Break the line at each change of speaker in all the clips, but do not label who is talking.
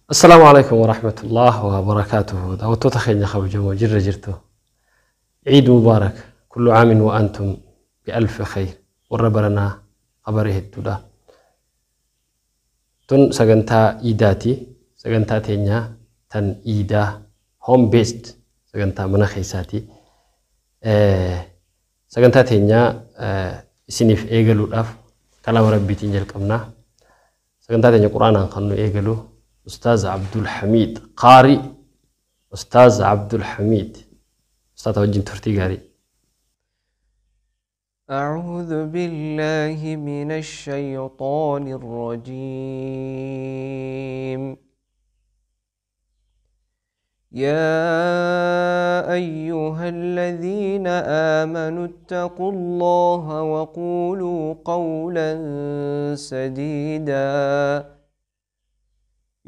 السلام عليكم ورحمة الله وبركاته. دعوتو تخيني خبجو جرتو. عيد مبارك، كل عام وأنتم بألف خير. وربنا خبره الدولا. تون سجنتا إيداتي، سجنتا تينيا تن إيدا home based سجنتا منا خيساتي. سجنتا تينيا سنيف إيجلو الأف كلام ربي تينيا الكمنا. سجنتا تينيا قرآن خنو إيجلو. أستاذ عبد الحميد قاري. أستاذ عبد الحميد أستاذ وجين ترتيجاري.
أعوذ بالله من الشيطان الرجيم. يا أيها الذين آمنوا اتقوا الله وقولوا قولا سديدا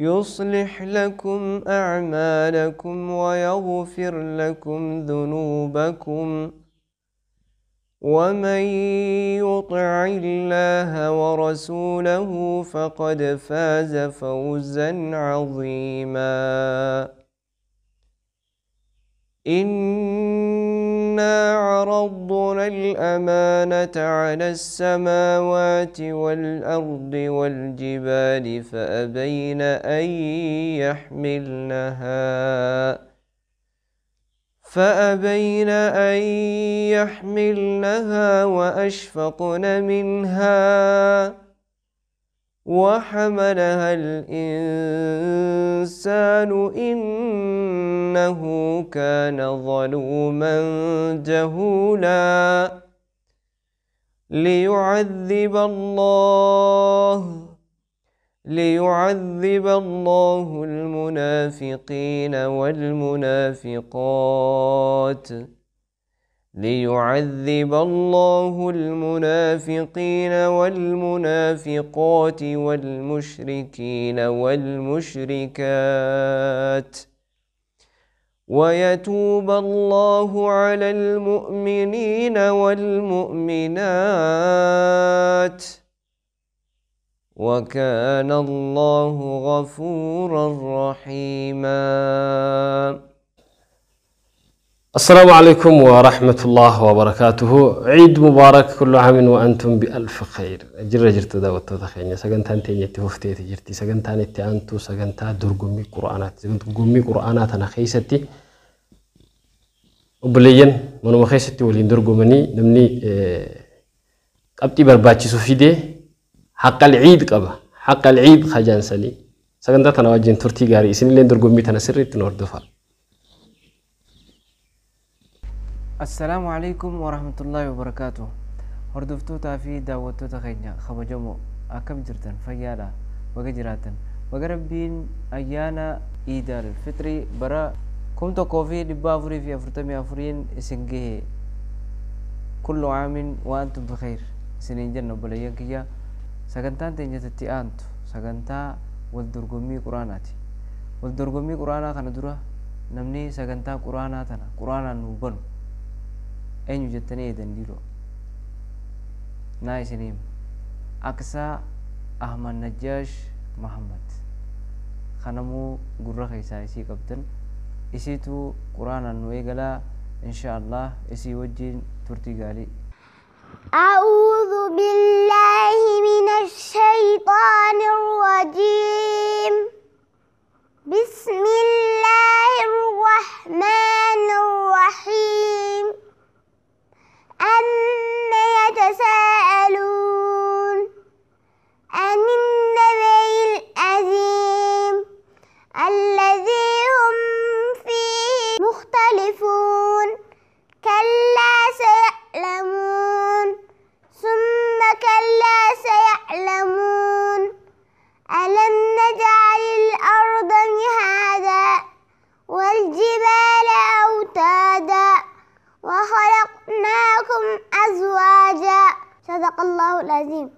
يصلح لكم أعمالكم ويغفر لكم ذنوبكم ومن يطع الله ورسوله فقد فاز فوزا عظيما. إنا عرضنا الأمانة على السماوات والأرض والجبال فأبين أن يحملنها وأشفقن منها وحملها الإنسان إنه كان ظلوما جهولا. ليعذب الله المنافقين والمنافقات والمشركين والمشركات ويتوب الله على المؤمنين والمؤمنات وكان الله غفورا رحيما.
السلام عليكم ورحمة الله وبركاته. عيد مبارك، كل عام وأنتم بألف خير. جرت دعوتو تخيني سجنتان تيني تهفتي تجرتي سجنتان التأنتو سجنتا درجمي قرآنات درجمي قرآنات أنا خيستي وبلين منو ما خيستي ولين درجمني نمني قبتي برباتشي سوفيدي حق العيد قبا حق العيد خجان سلي سجنتا تناوجين ترتي جاري سن لين درجمي تنسرت تنوردفا.
السلام عليكم ورحمة الله وبركاته. هردفتو تافي دعوتو تخينيا خبجمو أكم جرتن فيالا وجراتن وجربين أيانا عيد الفطر برا كنت كوفي دبافري في أفرتمي أفرين إسنجه كل عام وأنتم بخير. سنين جنة بليان كيا سجنتان تنجت التأنت سجنتا والدرجمي قرآناتي والدرجمي قرآنا كان درا نمني سجنتا قرآناتنا قرآنا نوبن أين يجتني دنديرو ناي سنيم أقصى أحمد نجاش محمد خنمو قرر خيسا إسي قبتن إسيتو قرآن نويقلا إن شاء الله إسي وجين ترتيقالي.
أعوذ بالله من الشيطان الرجيم. بسم الله الرحمن الرحيم. أما يتساءلون عن النبأ العظيم الذي هم فيه مختلفون كلا سيعلمون ثم كلا سيعلمون ألم نجعل الأرض مهادا والجبال أوتادا وخلقناكم أزواجا. صدق الله العظيم.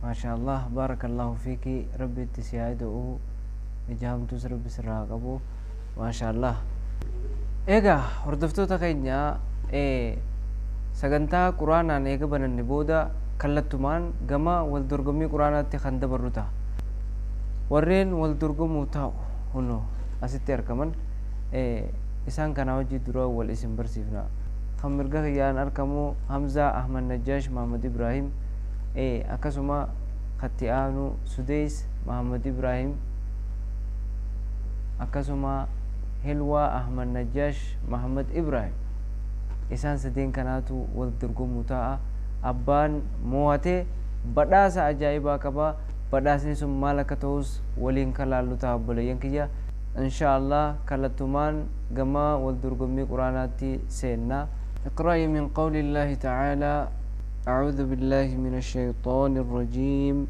ما شاء الله بارك الله فيك. ربي تساعده نجام تسرب بسراق أبو ما شاء الله. إيجا هردفتو تكينيا sagantaa quraanaan eega bananne booda kallattumaan gama wal dorgommii quraanaatti kan dabarru ta'a. warreen wal dorgomuu taa'u huno asitti argaman isaan kana hojii dura wal isin barsiifna. Kan mirga kiyyaan argamu Hamza Ahmad Najjash Muhammad Ibrahim akkasuma katti aanu Sudeys Muhammad Ibrahim akkasuma Hilwa Ahmad Najjash Muhammad Ibrahim. Isaan sadeen kanaatu wal dorgomuu ta'a. Abbaan mo'ate badhaasa ajaa'ibaa qaba. Badhaasni sun maal akka ta'us waliin kan laallu ta'a obboleeyyan kiyya. Inshaallah kallattumaan gama wal dorgommii quraanaatti seenna. اقرأي من قول الله تعالى أعوذ بالله من الشيطان الرجيم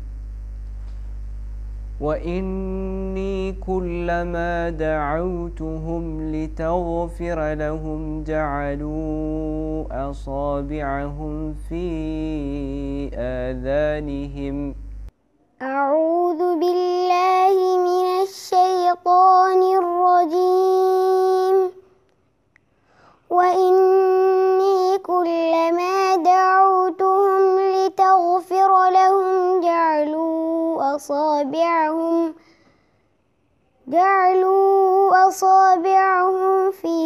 وإني كلما دعوتهم لتغفر لهم جعلوا أصابعهم في آذانهم
أعوذ بالله من الشيطان الرجيم وإني كلما دعوتهم لتغفر لهم جعلوا أصابعهم في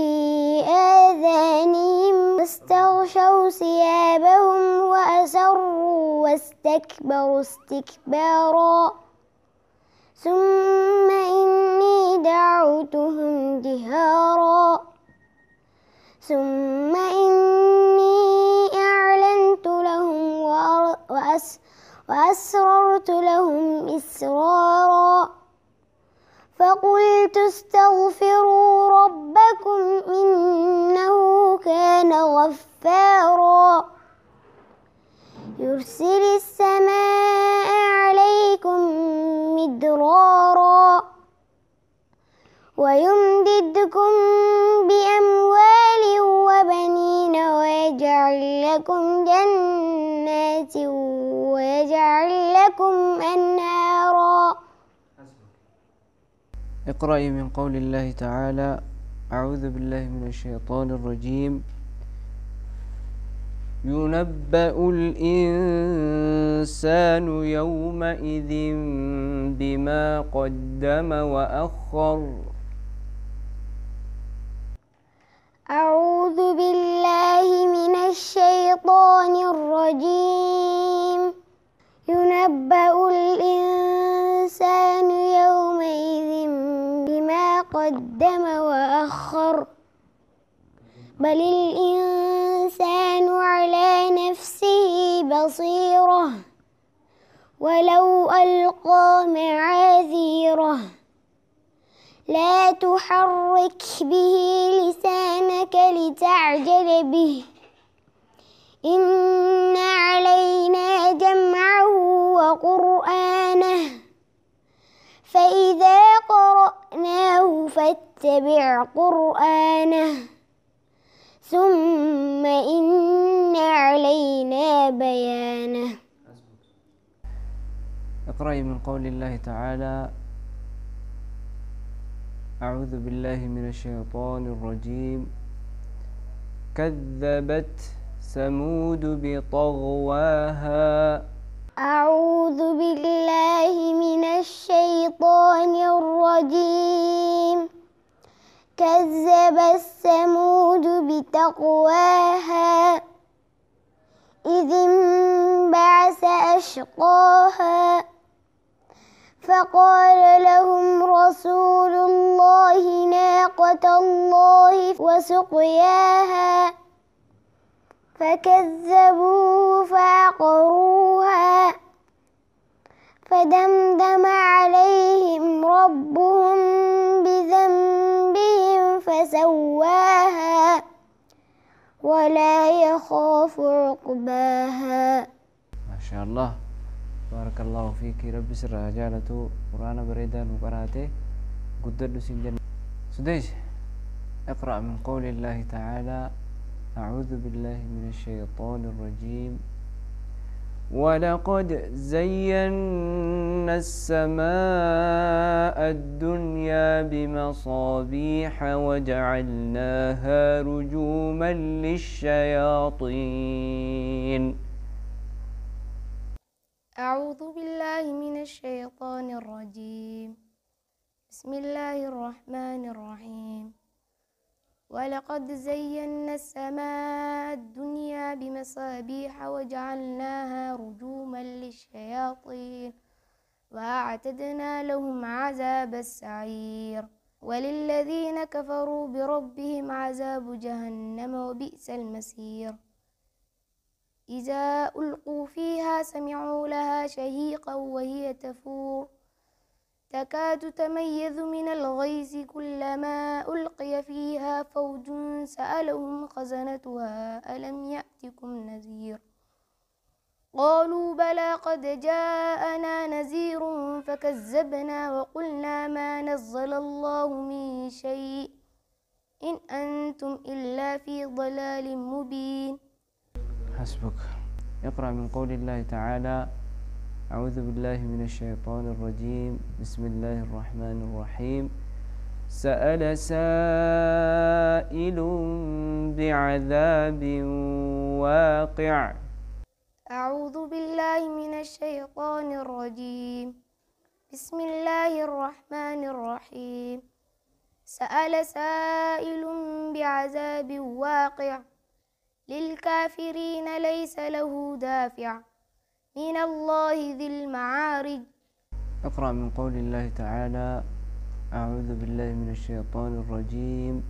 آذانهم واستغشوا ثيابهم وأسروا واستكبروا استكبارا ثم إني دعوتهم جهارا ثم إني أعلنت لهم وأسررت لهم إسرارا فقلت استغفروا ربكم إنه كان غفارا يرسل السماء عليكم مدرارا ويمددكم بأموال وبنين ويجعل لكم جنات ويجعل لكم أنهارا.
اقرأي من قول الله تعالى أعوذ بالله من الشيطان الرجيم ينبأ الإنسان يومئذ بما قدم وأخر.
أعوذ بالله من الشيطان الرجيم ينبأ الإنسان يومئذ بما قدم وأخر بل الإنسان على نفسه بصيرة ولو ألقى معاذيره لا تحرك به لسانك لتعجل به إن علينا جمعه وقرآنه فإذا قرأناه فاتبع قرآنه ثم إن علينا بيانه.
اقرأي من قول الله تعالى أعوذ بالله من الشيطان الرجيم كذبت ثمود بطغواها.
أعوذ بالله من الشيطان الرجيم كذبت ثمود بطغواها إذ انبعث أشقاها فقال لهم رسول الله ناقة الله وسقياها فكذبوه فعقروها فدمدم عليهم ربهم بذنبهم فسواها ولا يخاف عقباها.
ما شاء الله بارك الله فيك ربي سر جالته قرآن بريدان وقراته قدر سنجن. سديش اقرأ من قول الله تعالى أعوذ بالله من الشيطان الرجيم ولقد زينا السماء الدنيا بمصابيح وجعلناها رجوما للشياطين.
أعوذ بالله من الشيطان الرجيم. بسم الله الرحمن الرحيم. ولقد زينا السماء الدنيا بمصابيح وجعلناها رجوما للشياطين وأعتدنا لهم عذاب السعير. وللذين كفروا بربهم عذاب جهنم وبئس المصير. إذا ألقوا فيها سمعوا لها شهيقا وهي تفور تكاد تميز من الغيظ كلما ألقي فيها فوج سألهم خزنتها ألم يأتكم نذير قالوا بلى قد جاءنا نذير فكذبنا وقلنا ما نزل الله من شيء إن أنتم إلا في ضلال مبين.
حسبك. اقرأ من قول الله تعالى: أعوذ بالله من الشيطان الرجيم. بسم الله الرحمن الرحيم. سأل سائل بعذاب واقع.
أعوذ بالله من الشيطان الرجيم. بسم الله الرحمن الرحيم. سأل سائل بعذاب واقع للكافرين ليس له دافع من الله ذي المعارج.
اقرأ من قول الله تعالى: أعوذ بالله من الشيطان الرجيم.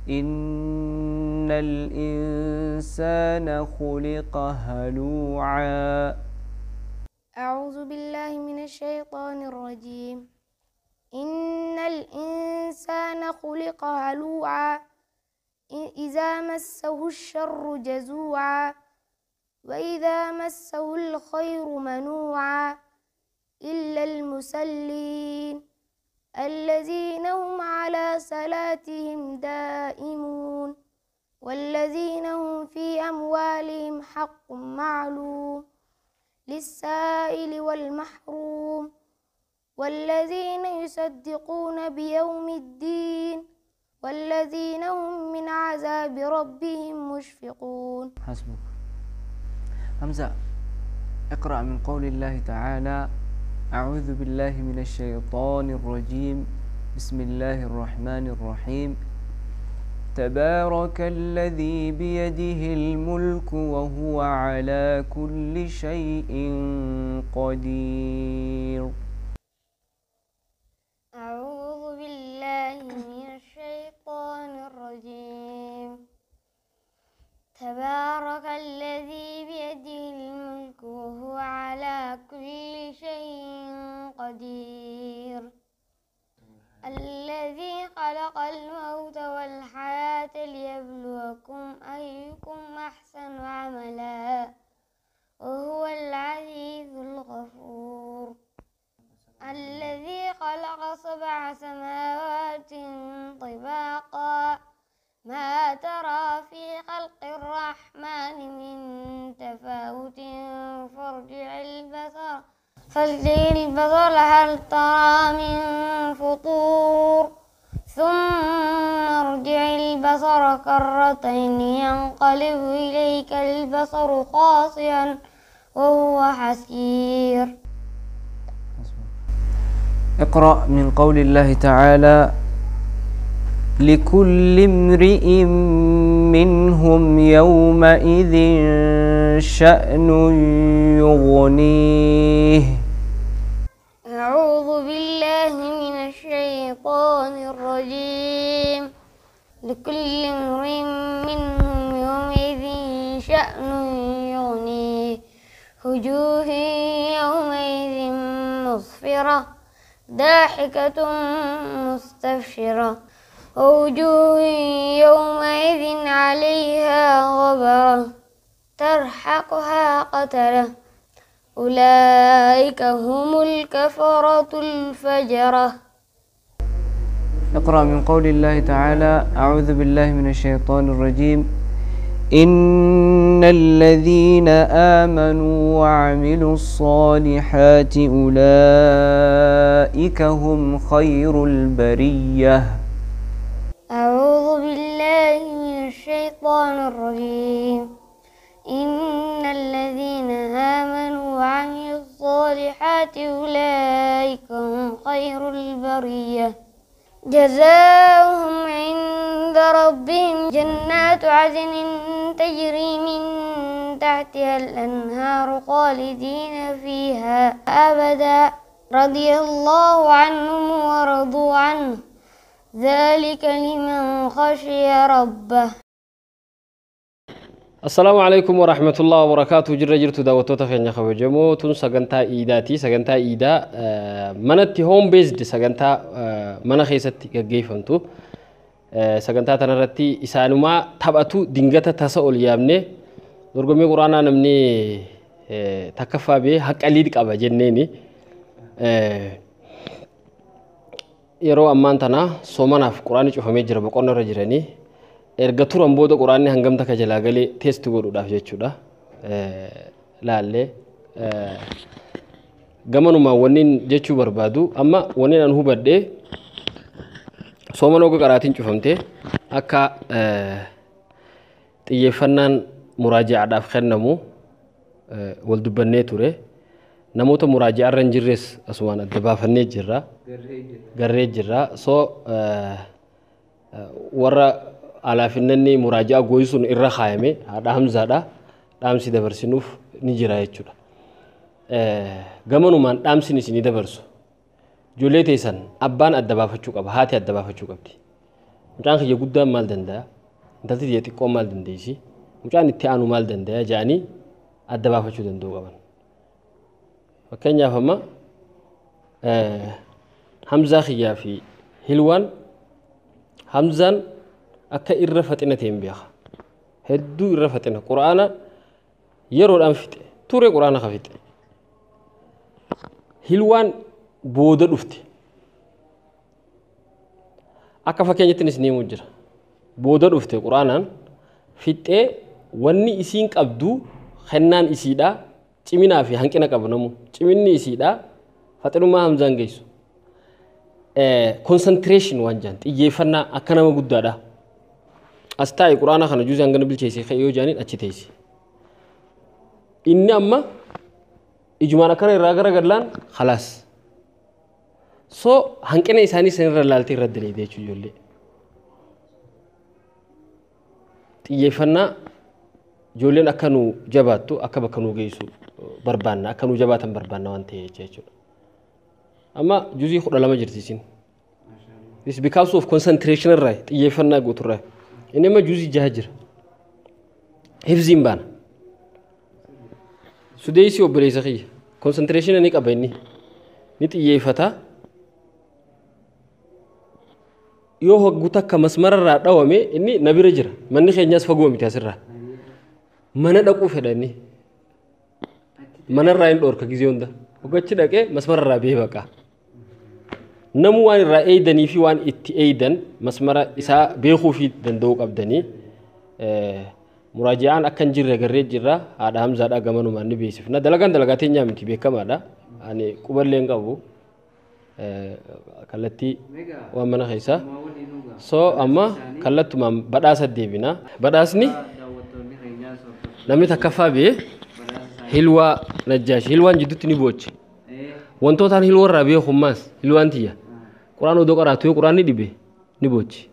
إن الإنسان خلق هلوعا.
أعوذ بالله من الشيطان الرجيم. إن الإنسان خلق هلوعا إذا مسه الشر جزوعا وإذا مسه الخير منوعا إلا المصلين الذين هم على صلاتهم دائمون والذين هم في أموالهم حق معلوم للسائل والمحروم والذين يصدقون بيوم الدين والذين هم من عذاب ربهم مشفقون.
حسبك. حمزة، اقرأ من قول الله تعالى: أعوذ بالله من الشيطان الرجيم. بسم الله الرحمن الرحيم. تبارك الذي بيده الملك وهو على كل شيء قدير.
أعوذ بالله من الشيطان الرجيم. تبارك الذي بيده الملك وهو على كل شيء قدير. الذي خلق الموت والحياة ليبلوكم أيكم أحسن عملا وهو العزيز الغفور. الذي خلق 7 سماوات طباقا ما ترى في خلق الرحمن من تفاوت فارجع البصر هل ترى من فطور ثم ارجع البصر كرتين ينقلب إليك البصر خاسئا وهو حسير.
اقرأ من قول الله تعالى: لكل امرئ منهم يومئذ شأن يغنيه.
أعوذ بالله من الشيطان الرجيم. لكل امرئ منهم يومئذ شأن يغنيه وجوه يومئذ مسفرة ضاحكة مستبشرة ووجوه يومئذ عليها غبرة ترحقها قترة أولئك هم الكفرة الفجرة.
اقرأ من قول الله تعالى: أعوذ بالله من الشيطان الرجيم. إن الذين آمنوا وعملوا الصالحات أولئك هم خير البرية.
أعوذ بالله من الشيطان الرجيم. إن الذين آمنوا وعملوا الصالحات أولئك هم خير البرية جزاؤهم عند ربهم جنات عدن تجري من تحتها الأنهار خالدين فيها أبدا رضي الله عنهم ورضوا عنه ذلك لمن خشي ربه.
السلام عليكم ورحمة الله وبركاته. جرجرت دعوتو تخيني خبجمو تون سجنتا إيداتي سجنتا إيدا منتي هوم بيزد سجنتا منا خيستي كجيفنتو سجنتا تنرتي إسانوما تبعتو دينجتا تسأل يامني نرجمي قرانا نمني تكفى به حق أليدك أبا جنيني يرو أمانتنا سومنا في قراني شوفمي جرب قرنا رجراني erga turan booda quraanni hangam takka jalaa galee teesti godhuudhaaf jechuudha. Laallee gamanuma wannin jechuu barbaadu amma wannin an hubadhee soomana oga qaraatiin cufamtee akka xiyyeeffannaan muraaji'aadhaaf kennamu wal dubbannee ture. Namoota muraaji'aarra hin jirres asumaan adda baafannee jirra. Garree jirra. So warra alaafinnanni muraaji'a gooyisuun irra kaayame haadha hamzaadha. Dhaamsi dabarsinuuf ni jira jechuudha. Gamanumaan dhaamsin isinii dabarsu. Ijoollee teessan abbaan adda baafachuu qaba. Haati adda baafachuu qabdi. Mucaan kiyya guddaan maal danda'a? Intalti kiyya xiqqoon maal dandeessi? Mucaan itti aanu maal danda'a jedhanii adda baafachuu danda'uu qaban. Fakkeenyaaf amma Hamzaa kiyyaa fi Hilwaan Hamzaan akka irra faxina ta'een beeka. Hedduu irra faxina. Quraana yeroodhaan fixe. Ture quraana ka fixe. Hilwaan booda dhufte. Akka fakkeenyatti ni himu jira. Booda dhufte quraanaan fixee wanni isiin qabdu kennaan isiidha. Ciminaa fi hanqina qabu namu. Ciminni isiidha. Faxinummaa Hamzaan geessu. Concentration waan jaan xiyyeeffannaa akka nama guddaadha. Astai Qur'aana kana juuzi hangana bilcheessee kayyoo jaaniin achi teessi. Inni amma ijumaan akkana irraa gara gadlaan khalaas. So hanqina isaanii sanirra laaltee irra daleedee jechuu ijoollee. Xiyyeeffannaa ijoolleen akka nu jabaattu akka bakka nu geessu barbaanna akka nu jabaatan barbaanna waan ta'eef jechuudha. Amma juuzii 12 jirtiisin. This because of concentration irraa xiyyeeffannaa guuturraa. Inni ma juuzi jaha jira. Hifziin baana. Sudeessi obboleessa kiyya. Concentration ni qaba inni. Ni xiyyeeffata. Yoo hoggu takka masmararraa dhawame inni na bira jira. Manni keenyas fagoo miti asirraa. Mana dhaquu fedha inni. Manarraa hin dhoorka gizee hunda. Hoggachi dhaqee masmararraa bee baqa. Namu waan irraa eeydanii fi waan itti eeydan masmara isaa beekuu fi danda'uu qabdanii muraaji'aan akka hin jirre garree jirra haadha Hamzaadha gamanumaan ni beeksifna. Dalagaan dalagaa teenyaa miti beekamaadha. Ani quballee hin qabu kallattii waan mana keessaa. So amma kallattumaan badhaasa deebina. Badhaasni namni takkaffaa bee Hilwaa Najjaashi. Hilwaan jidduutti ni boochi. Wantootaan hilwarraa beekummaas hilwaan tiyya. Quraan odoo qaraatu yoo quraanni dhibe ni boochi.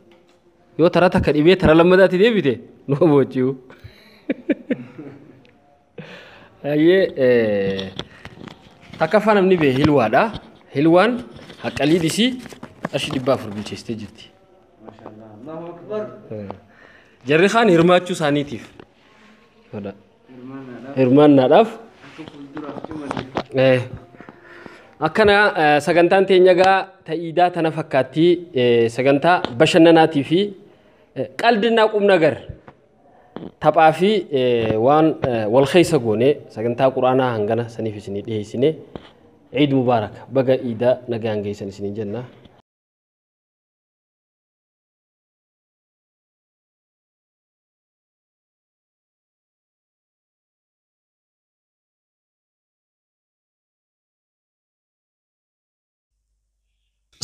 Yoo tara takka dhibee tara lammadaatti deebite nu boochiu. Takkaffaa namni bee hilwaadha. Hilwaan haqqalii dhisii qarshii 400 bilcheessitee jirti. Jarri kaan hirmaachuu isaaniitiif. Hirmaannaadhaaf. Akkana sagantaan teenya gaa ta'iidaa tana fakkaatti sagantaa bashannanaatii fi qaldinaa qubna gar taphaa fi waan wal keessa goone sagantaa quraanaa hangana saniif isinii dhiyeessine Eid Mubaarak baga iidaa nagaan geessan isinii jenna.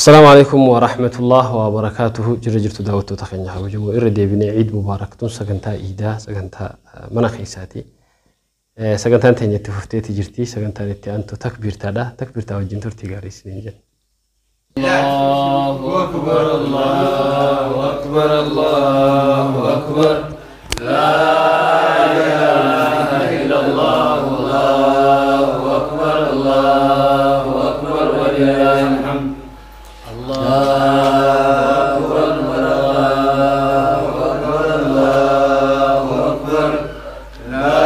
السلام عليكم ورحمة الله وبركاته. جرجرت دعوتو تخيني حوجو إردي بني عيد مبارك تون سجنتا إيدا سجنتا مناخيساتي سجنتان تانية تفتي تجرتي سجنتان التي أنتو تكبير تدا تكبير تاوجين ترتي قاري سنين
الله أكبر الله أكبر الله أكبر لا إله إلا الله الله أكبر الله أكبر ولله الحمد الله أكبر الله أكبر الله أكبر لا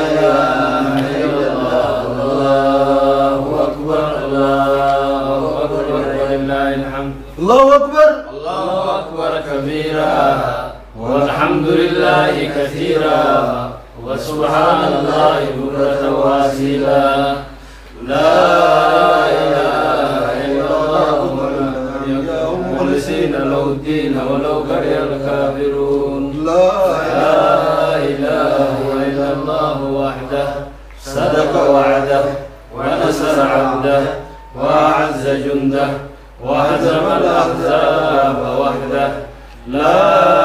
إله إلا الله الله أكبر الله أكبر ولله الحمد الله أكبر الله أكبر كبيرا والحمد لله كثيرا وسبحان الله بكرة واسيلا لا إله إلا الله مخلصين له الدين ولو كره الكافرون لا إله إلا الله وحده صدق وعده ونصر عبده وأعز جنده وهزم الأحزاب وحده لا